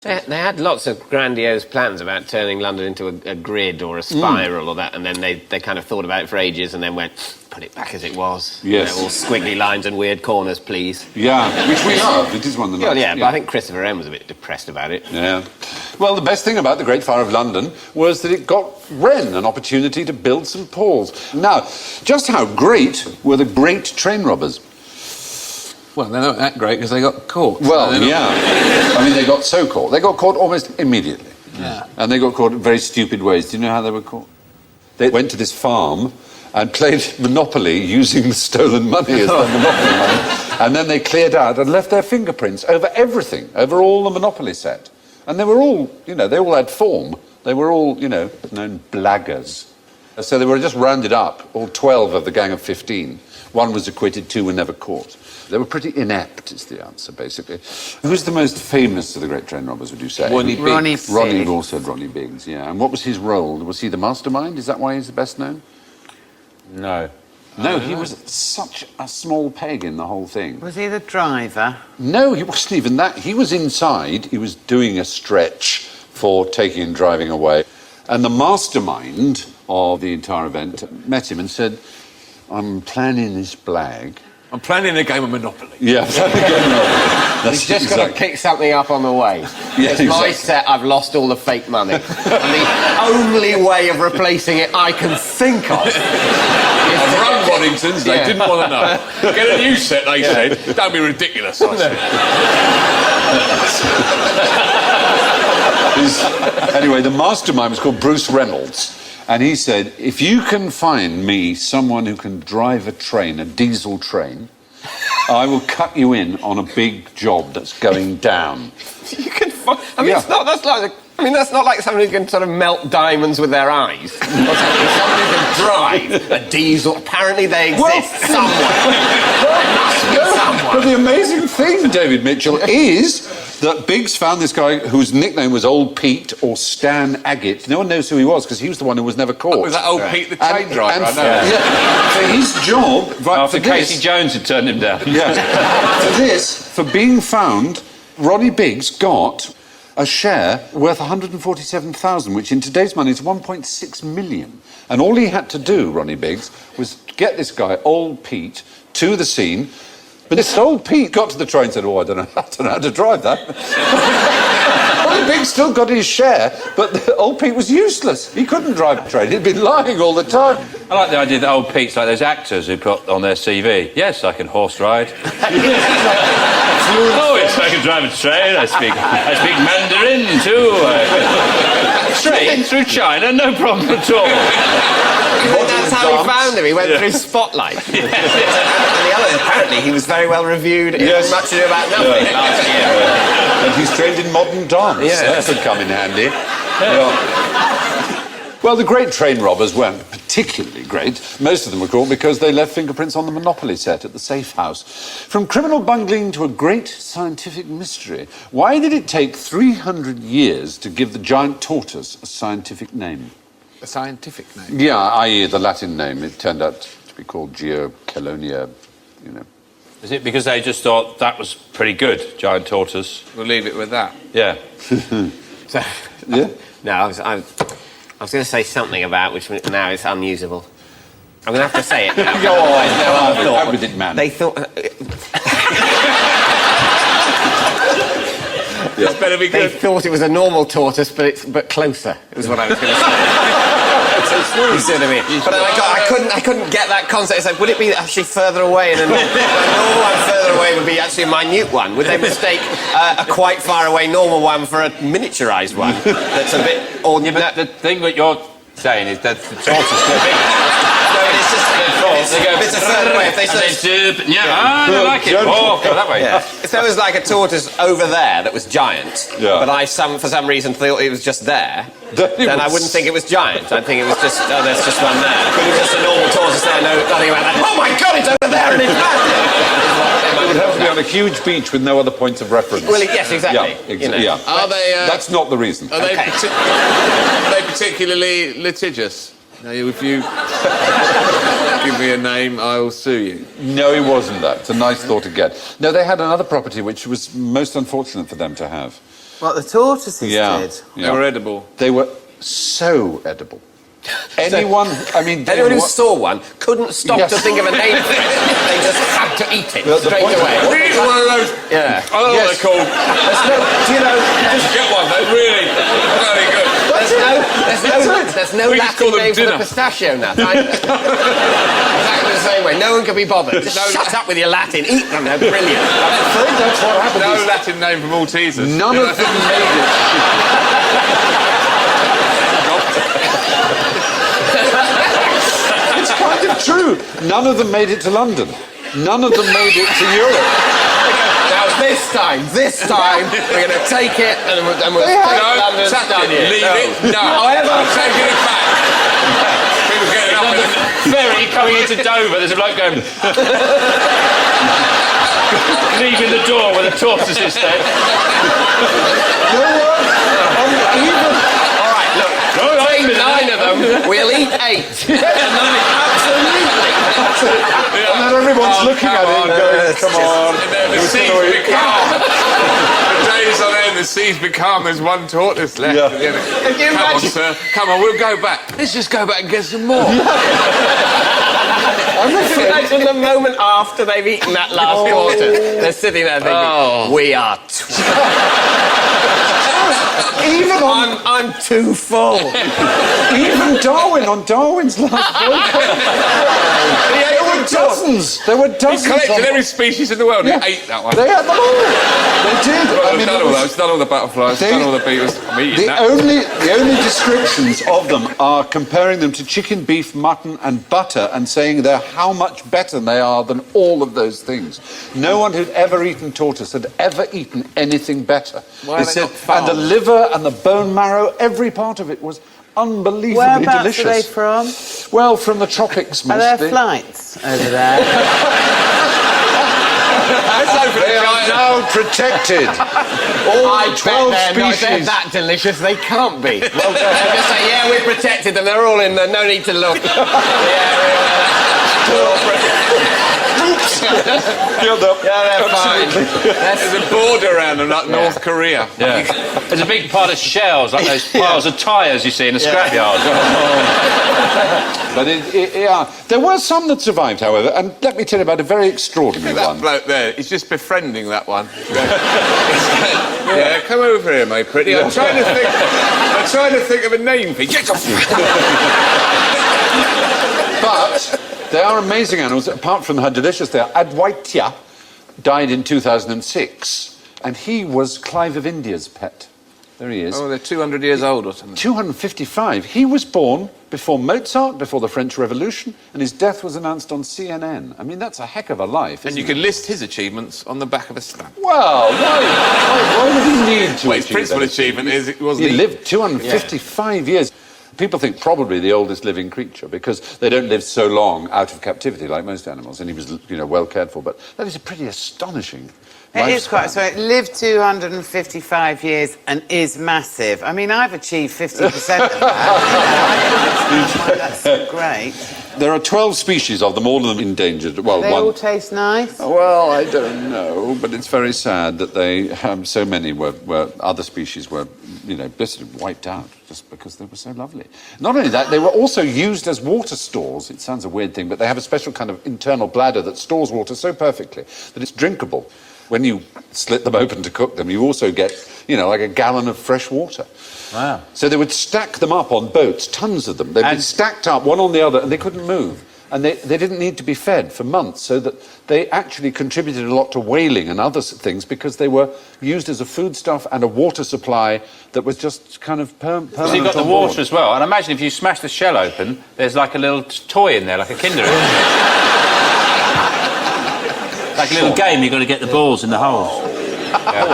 They had lots of grandiose plans about turning London into a grid or a spiral or that, and then they kind of thought about it for ages and then went, put it back as it was. Yes. You know, all squiggly lines and weird corners, please. Yeah, which we love. It is one of the Yeah, but I think Christopher M was a bit depressed about it. Yeah. Well, the best thing about the Great Fire of London was that it got Wren an opportunity to build St Paul's. Now, just how great were the great train robbers? Well, they're not that great because they got caught. Well, yeah. I mean, they got so caught. They got caught almost immediately. Yeah. And they got caught in very stupid ways. Do you know how they were caught? They went to this farm and played Monopoly using the stolen money as their Monopoly money. And then they cleared out and left their fingerprints over everything, over all the Monopoly set. And they were all, you know, they all had form. They were all, you know, known blaggers. So they were just rounded up, all 12 of the gang of 15. One was acquitted, 2 were never caught. They were pretty inept, is the answer, basically. Who's the most famous of the great train robbers, would you say? Ronnie Biggs. Ronnie, you've also said Ronnie Biggs, yeah. And what was his role? Was he the mastermind? Is that why he's the best known? No. No, he was such a small peg in the whole thing. Was he the driver? No, he wasn't even that. He was inside. He was doing a stretch for taking and driving away. And the mastermind of the entire event met him and said, I'm planning this blag. I'm planning a game of Monopoly. Yeah, He's just got to pick something up on the way. Yeah, it's my set, I've lost all the fake money. And the only way of replacing it I can think of... I've run Waddington's, they didn't want to know. Get a new set, they said. Don't be ridiculous, I said. Anyway, the mastermind was called Bruce Reynolds. And he said, if you can find me someone who can drive a train, a diesel train, I will cut you in on a big job that's going down. You can find... I mean, that's not like someone who can sort of melt diamonds with their eyes. Someone who can drive a diesel. Apparently they exist somewhere. But the amazing thing, David Mitchell, is that Biggs found this guy whose nickname was Old Pete or Stan Agate. No one knows who he was because he was the one who was never caught. Oh, was that Old Pete the train driver? I know. Yeah. So his job... Right, after Casey Jones had turned him down. Yeah. For being found, Ronnie Biggs got a share worth 147,000, which in today's money is 1.6 million. And all he had to do, Ronnie Biggs, was get this guy, Old Pete, to the scene. But this Old Pete got to the train and said, I don't know how to drive that. Ronnie Biggs still got his share, but Old Pete was useless. He couldn't drive a train. He'd been lying all the time. I like the idea that Old Pete's like those actors who put on their CV, yes, I can horse ride. Oh, yes, I can drive a train. I speak Mandarin too. Train through China, no problem at all. That's how he found him. He went through Spotlight. And the other, apparently, he was very well reviewed in Much Ado About Nothing last year. And he's trained in modern dance. Yeah. That could come in handy. Well, the great train robbers weren't particularly great. Most of them were caught because they left fingerprints on the Monopoly set at the safe house. From criminal bungling to a great scientific mystery, why did it take 300 years to give the giant tortoise a scientific name? A scientific name? Yeah, i.e. the Latin name. It turned out to be called Geochelonia, you know. Is it because they just thought that was pretty good, giant tortoise? We'll leave it with that. Yeah. So, Yeah? No, I was going to say something about which now it's unusable. I'm going to have to say it now. Go on. How did it, man? They thought... It's better be They good. thought it was a normal tortoise, but closer, is what I was going to say. You see what I mean? But I couldn't get that concept. It's like, would it be actually further away? And a normal one further away would be actually a minute one. Would they mistake a quite far away normal one for a miniaturised one that's a bit... But the thing that you're saying is that the tortoise go big. No, it's just... It's a further away. If they said... I like it. Oh, go that way. Yeah. If there was like a tortoise over there that was giant, but for some reason thought it was just there, then I wouldn't think it was giant. I'd think it was just, there's just one there. It was just a normal tortoise there, nothing about that. Oh my God, it's over there and it's massive! It would have to be on a huge beach with no other points of reference. Well, yes, exactly. Yeah. Are they... That's not the reason. Are they, particularly litigious? Now, if you give me a name, I will sue you. No, it wasn't that. It's a nice thought to get. No, they had another property which was most unfortunate for them to have. What the tortoises did? They were edible. They were so edible. Anyone, I mean... Anyone who saw one couldn't stop to think of a name for it. They just had to eat it straight away. Really one of those... Yeah. I don't know what they're called. There's no... Do you know... Just get one, they're really very good. There's no We just call Latin them name for dinner. the pistachio nut. Exactly the same way. No one can be bothered. Just shut up with your Latin. Eat them. They're brilliant. I think that's what happened. No Latin name for Maltesers. None of them made it. It's kind of true. None of them made it to London. None of them made it to Europe. Now this time, we're going to take it and we'll take London and study it. Leave it. No. However, I'm taking it back. People getting up in the... Ferry coming into Dover, there's a bloke going... leaving the door where the tortoises stay. all right, look. Take 9 of them. We'll eat 8. Absolutely. And then everyone's looking at it and going, come on. And then the seas become... The days on end, the seas become, there's one tortoise left. Yeah. Come on, imagine- sir. Come on, we'll go back. Let's just go back and get some more. Imagine the moment after they've eaten that last quarter. They're sitting there thinking, we are... Even on... I'm too full. Even Darwin, on Darwin's last boycott. There were dozens. There were He dozens. collected every species in the world and he ate that one. They had them all. They did. I've done all those, done all the butterflies, done all the beetles. I'm eating that. The only descriptions of them are comparing them to chicken, beef, mutton and butter and saying they're how much better they are than all of those things. No one who'd ever eaten tortoise had ever eaten anything better. Why are they not and the farmed? liver and the bone marrow, every part of it was unbelievably Whereabouts delicious. are they from? Well, from the tropics Are mostly. there flights over there? Let's open They it, are guys. now protected. All 12 they're species. that delicious. They can't be. Well, they'll just say, yeah, we protected them. They're all in there. No need to look. Yeah, they're fine. There's a border around them, like North Korea. Yeah. There's a big pile of shells, like those piles of tyres you see in a scrapyard. But there were some that survived, however, and let me tell you about a very extraordinary That one. bloke there, he's just befriending that one. Yeah, come over here, my pretty. I'm trying to think of a name for you. But they are amazing animals. Apart from how delicious they are, Adwaita died in 2006, and he was Clive of India's pet. There he is. Oh, they're 200 years old or something. 255. He was born before Mozart, before the French Revolution, and his death was announced on CNN. I mean, that's a heck of a life, And isn't you it? can list his achievements on the back of a stamp. Well, why would he need to Well, his achieve principal that? achievement is it wasn't He lived 255 years. People think probably the oldest living creature because they don't live so long out of captivity like most animals, and he was, well cared for. But that is a pretty astonishing. It is quite. lifespan. So it lived 255 years and is massive. I mean, I've achieved 50% of that. That's so great. There are 12 species of them, all of them endangered. Well, They one. all taste nice. Well, I don't know, but it's very sad that they so many were other species were basically wiped out just because they were so lovely. Not only that, they were also used as water stores. It sounds a weird thing, but they have a special kind of internal bladder that stores water so perfectly that it's drinkable. When you slit them open to cook them, you also get, like a gallon of fresh water. Wow. So they would stack them up on boats, tons of them. They'd be stacked up one on the other, and they couldn't move. And they didn't need to be fed for months, so that they actually contributed a lot to whaling and other things because they were used as a foodstuff and a water supply that was just kind of permanent. So you've got the on board. water as well. And imagine if you smash the shell open, there's like a little toy in there, like a Kinder Egg. Like a little game, you've got to get the balls in the holes. Yeah.